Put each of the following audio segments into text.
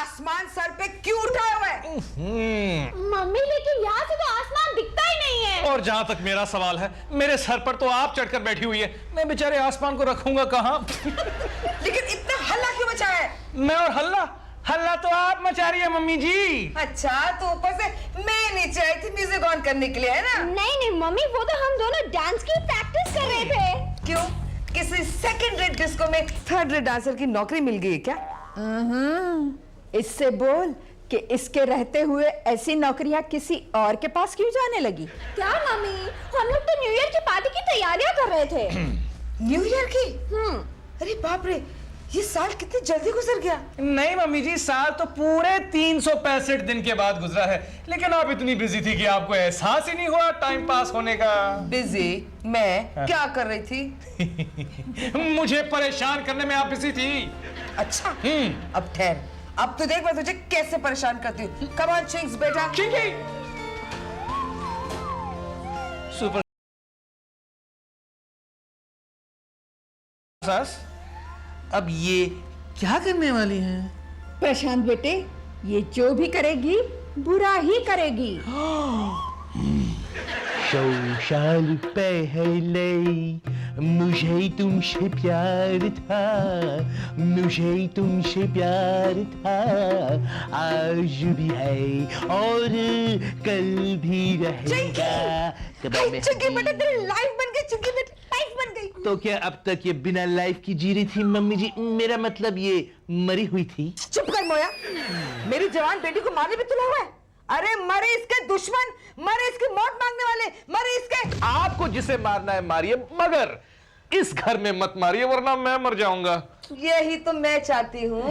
आसमान सर पे क्यों उठाए हुए है? मम्मी लेकिन यहाँ से तो आसमान दिखता ही नहीं है। और जहां तक मेरा सवाल है, मेरे सर पर तो आप चढ़कर बैठी हुई है, मैं बेचारे आसमान को रखूंगा कहां? लेकिन इतना हल्ला क्यों मचा है? मैं और हल्ला हल्ला तो आप मचा रही है मम्मी जी। अच्छा, तो ऊपर से मैं नीचे आई थी म्यूजिक ऑन करने के लिए, है ना? नहीं नहीं मम्मी, वो तो हम दोनों डांस की प्रैक्टिस कर रहे थे। क्यों? किसी सेकंड रेट डिस्को में थर्ड रेट डांसर की नौकरी मिल गई क्या? इससे बोल कि इसके रहते हुए ऐसी नौकरियां किसी और के पास क्यों जाने लगी? क्या मम्मी, हम लोग तो न्यू ईयर की पार्टी की तैयारियां कर रहे थे। न्यू ईयर की? अरे बाप रे, ये साल कितनी जल्दी गुजर गया। नहीं मम्मी जी, साल तो पूरे 365 दिन के बाद गुजरा है, लेकिन आप इतनी बिजी थी कि आपको एहसास ही नहीं हुआ टाइम पास होने का। बिजी? मैं क्या कर रही थी? मुझे परेशान करने में आप बिजी थी। अच्छा, अब ठहर, अब तो देख मैं तुझे कैसे परेशान करती हूँ। कम ऑन चिंक्स बेटा। चिंकी सुपर सास, अब ये क्या करने वाली हैं? प्रशांत बेटे, ये जो भी करेगी बुरा ही करेगी। 100 साल पहले मुझे तुमसे प्यार था, मुझे तुमसे प्यार था, आज भी है और कल भी रहेगा। चिंकी बेटा, तेरी लाइफ बन गई। चिंकी बेटा, लाइफ बन गई। तो क्या अब तक ये बिना लाइफ की जी रही थी मम्मी जी? मेरा मतलब ये मरी हुई थी। चुप कर मोया, मेरी जवान बेटी को मारने भी तुला हुआ है। अरे मरे इसके दुश्मन, मरे इसकी मौत मांगने वाले, मरे इसके। आपको जिसे मारना है मारिए, मगर इस घर में मत मारिए, वरना मैं मर जाऊंगा। यही तो मैं चाहती हूँ।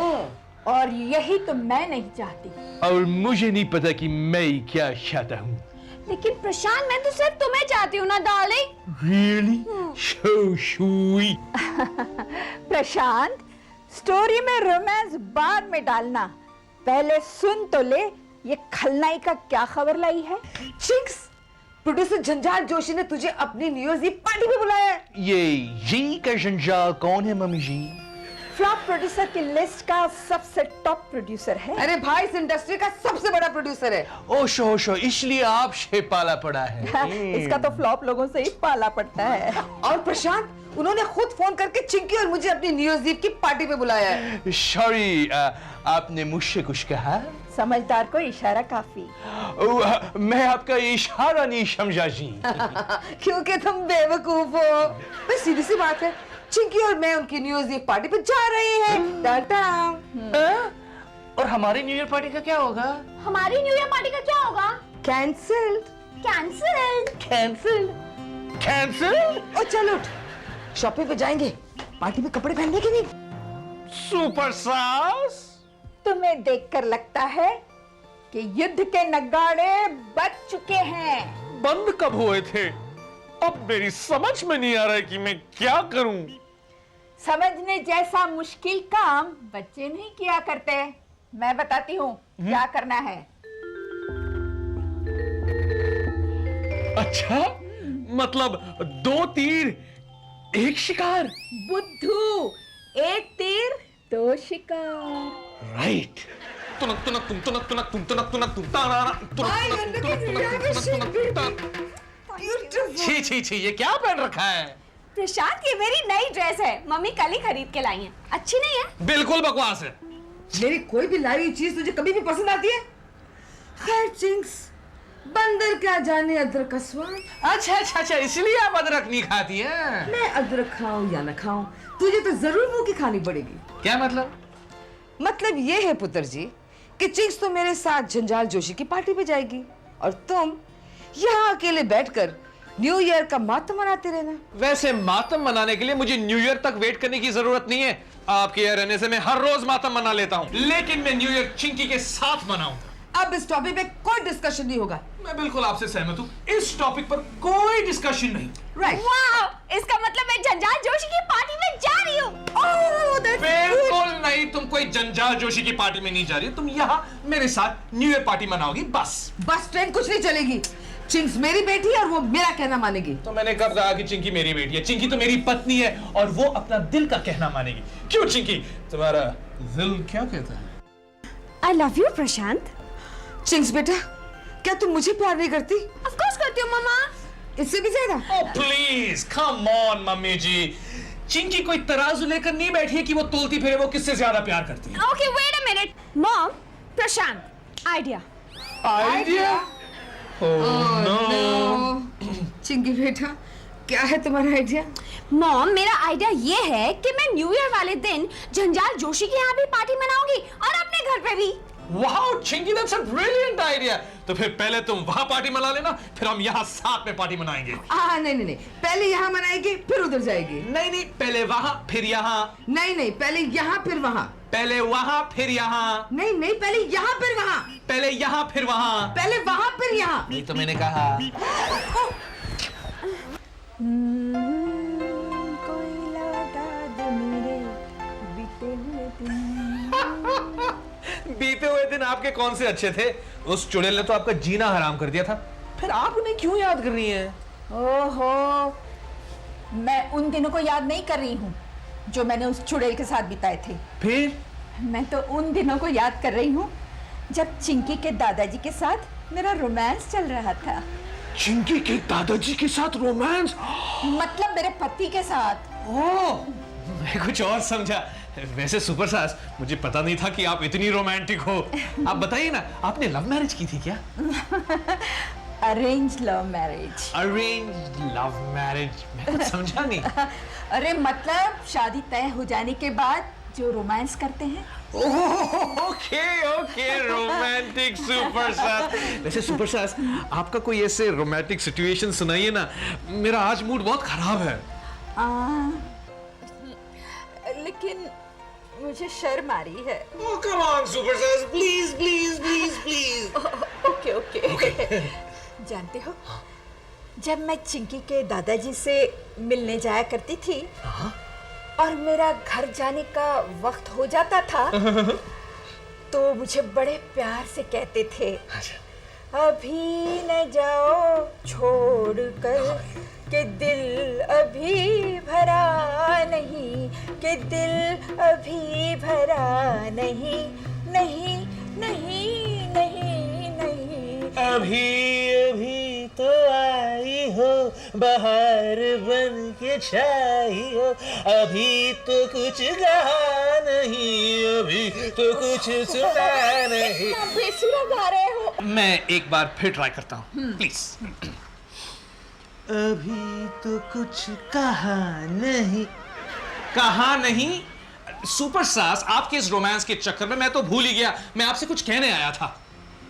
और यही तो मैं नहीं चाहती। और मुझे नहीं पता कि मैं क्या चाहता हूँ। लेकिन प्रशांत, मैं तो सिर्फ तुम्हें चाहती हूँ ना डार्लिंग। Really? So sweet. प्रशांत, स्टोरी में रोमांस बाद में डालना, पहले सुन तो ले ये खलनाई का क्या खबर लाई है। चिंक्स, प्रोड्यूसर जंजाल जोशी ने तुझे अपनी न्यू ईयर ईव पार्टी में बुलाया है। ये जी का जंजाल कौन है मम्मी जी? फ्लॉप प्रोड्यूसर की लिस्ट का सबसे टॉप प्रोड्यूसर है। अरे भाई, इस इंडस्ट्री का सबसे बड़ा प्रोड्यूसर है। ओशो, इसलिए आपसे पाला पड़ा है। इसका तो फ्लॉप लोगों से ही पाला पड़ता है। और प्रशांत, उन्होंने खुद फोन करके चिंकी और मुझे अपनी न्यू ईयर ईव की पार्टी में बुलाया है। सॉरी, आपने मुझसे कुछ कहा? समझदार को इशारा काफी। मैं आपका इशारा नहीं समझा जी। क्योंकि तुम बेवकूफ हो। बस सीधी सी बात है, चिंकी और मैं उनकी न्यू ईयर ईव पार्टी पे जा रहे हैं। टाटा। और हमारी न्यू ईयर पार्टी का क्या होगा? हमारी न्यू ईयर पार्टी का क्या होगा? कैंसिल्ड। कैंसिल। कैंसिल? और चलो उठ, शॉपिंग पे जाएंगे। पार्टी में कपड़े पहनने के नहीं। सुपर सास, तुम्हें देखकर लगता है कि युद्ध के नगाड़े बज चुके हैं। बंद कब हुए थे? अब मेरी समझ में नहीं आ रहा है कि मैं क्या करूं। समझने जैसा मुश्किल काम बच्चे नहीं किया करते। मैं बताती हूँ क्या करना है। अच्छा, मतलब 2 तीर 1 शिकार। बुद्धू, एक तीर 2 शिकार। राइट। तुनक तुनक तुम तुनक तुनक तुम तुनक तुनक तुम तारा छी छी छी, ये क्या पहन रखा है? प्रशांत, ये मेरी नई ड्रेस है, मम्मी कल ही खरीद के लाई है। अच्छी नहीं है? बिल्कुल बकवास है। मेरी कोई भी लाई हुई चीज तुझे कभी भी पसंद आती है? खैर चिंक्स, बंदर क्या जाने अदरक का स्वाद। अच्छा, इसलिए आप अदरक नहीं खाती हैं? मैं अदरक खाऊं या न खाऊं, तुझे तो जरूर मुंह की खानी पड़ेगी। क्या मतलब? मतलब ये है पुत्र जी कि चिंक्स तो मेरे साथ जंजाल जोशी की पार्टी पे जाएगी और तुम यहाँ अकेले बैठकर न्यू ईयर का मातम मनाते रहना। वैसे मातम मनाने के लिए मुझे न्यू ईयर तक वेट करने की जरूरत नहीं है। आपके यहाँ रहने से मैं हर रोज मातम मना लेता हूँ, लेकिन मैं न्यू ईयर चिंकी के साथ मनाऊंगा। अब इस टॉपिक पे कोई डिस्कशन नहीं होगा। मैं बिल्कुल आपसे सहमत हूँ, इस टॉपिक पर कोई डिस्कशन नहीं। राइट। वाह, इसका मतलब मैं जंजाल जोशी की पार्टी में जा रही हूँ। बिल्कुल नहीं, तुम कोई जंजाल जोशी की पार्टी में नहीं जा रही हो, तुम यहाँ मेरे साथ न्यू ईयर पार्टी मनाओगी बस। बस ट्रेन कुछ नहीं चलेगी। चिंक्स मेरी बेटी है और वो मेरा कहना मानेगी। तो मैंने कब कहा कि चिंकी मेरी बेटी है? चिंकी तो मेरी पत्नी है और वो अपना दिल का कहना मानेगी। क्यों चिंकी, तुम्हारा दिल क्या कहता है? I love you Prashant. Ching's बेटा, क्या तुम मुझे प्यार नहीं करती? ऑफ कोर्स करती हूँ मम्मा। इससे भी ज्यादा? Oh please, come on mummy ji. Chinki कोई तराजू लेकर नहीं बैठी है कि वो तोलती फिरे वो किससे ज्यादा प्यार करती है। Okay wait a minute. Mom, Prashant, idea. Idea? Chinki बेटा, क्या है तुम्हारा आइडिया? मॉम, मेरा आइडिया ये है कि मैं न्यू ईयर वाले दिन जंजाल जोशी के यहाँ भी पार्टी मनाऊंगी और अपने घर पे भी। Wow Chinki, that's a brilliant idea. तो फिर पहले तुम वहां पार्टी मना लेना, फिर हम यहाँ साथ में पार्टी मनाएंगे। नहीं, पहले यहाँ मनाएंगे फिर उधर जाएंगे। नहीं, पहले वहां फिर यहाँ। नहीं, पहले यहाँ फिर वहाँ। पहले वहां फिर यहाँ। नहीं, पहले यहाँ फिर वहाँ। पहले यहाँ फिर वहां। पहले वहाँ फिर यहाँ। नहीं तो मैंने कहा। कोई लौटा दे मेरे बीते हुए दिन। बीते हुए दिन आपके कौन से अच्छे थे? उस चुड़ैल ने तो आपका जीना हराम कर दिया था। फिर आप उन्हें क्यों याद कर रही हैं? ओहो, मैं उन दिनों को याद नहीं कर रही हूँ जो मैंने उस चुड़ैल के साथ बिताए थे। फिर मैं तो उन दिनों को याद कर रही हूँ जब चिंकी के दादाजी के साथ मेरा रोमांस चल रहा था। चिंकी के दादाजी के साथ रोमांस? मतलब मेरे पति के साथ। ओह, मैं कुछ और समझा। वैसे सुपर सास, मुझे पता नहीं था कि आप इतनी रोमांटिक हो। आप बताइए ना, आपने लव मैरिज की थी क्या? Arrange love marriage. Arrange love marriage? मैं कुछ समझा नहीं। अरे मतलब शादी तय हो जाने के बाद जो रोमांस करते हैं। ओके, रोमांटिक सुपर सास। वैसे सुपर सास, आपका कोई ऐसे रोमांटिक सिचुएशन सुनाइए ना, मेरा आज मूड बहुत खराब है। लेकिन मुझे शर्म आ रही है। Oh, come on, सुपर सास, प्लीज। ओके। जानते हो, जब मैं चिंकी के दादाजी से मिलने जाया करती थी और मेरा घर जाने का वक्त हो जाता था तो मुझे बड़े प्यार से कहते थे, अभी न जाओ छोड़ कर कि दिल अभी भरा नहीं, कि दिल अभी भरा नहीं, नहीं नहीं नहीं नहीं। अभी तो आई हो बाहर बन के छाई हो, अभी तो कुछ कहा नहीं, अभी तो कुछ सुना नहीं। बेसुरा गा रहे हो। मैं एक बार फिर ट्राई करता हूँ, प्लीज। अभी तो कुछ कहा नहीं। कहा नहीं? सुपर सास, आपके इस रोमांस के चक्कर में मैं तो भूल ही गया, मैं आपसे कुछ कहने आया था।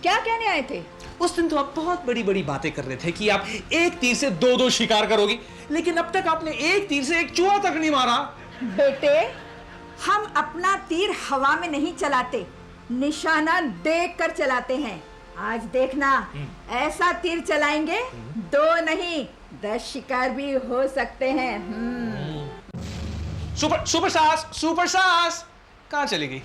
क्या कहने आए थे? उस दिन तो आप बहुत बड़ी बड़ी बातें कर रहे थे कि आप एक तीर से दो शिकार करोगी, लेकिन अब तक आपने एक तीर से एक चूहा तक नहीं मारा। बेटे, हम अपना तीर हवा में नहीं चलाते, निशाना देख कर चलाते हैं। आज देखना, ऐसा तीर चलाएंगे 2 नहीं 10 शिकार भी हो सकते हैं। सुपर सास कहाँ चली गई?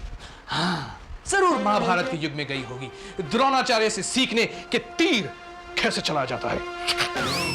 हाँ, जरूर महाभारत के युग में गई होगी, द्रोणाचार्य से सीखने कि तीर कैसे चलाया जाता है।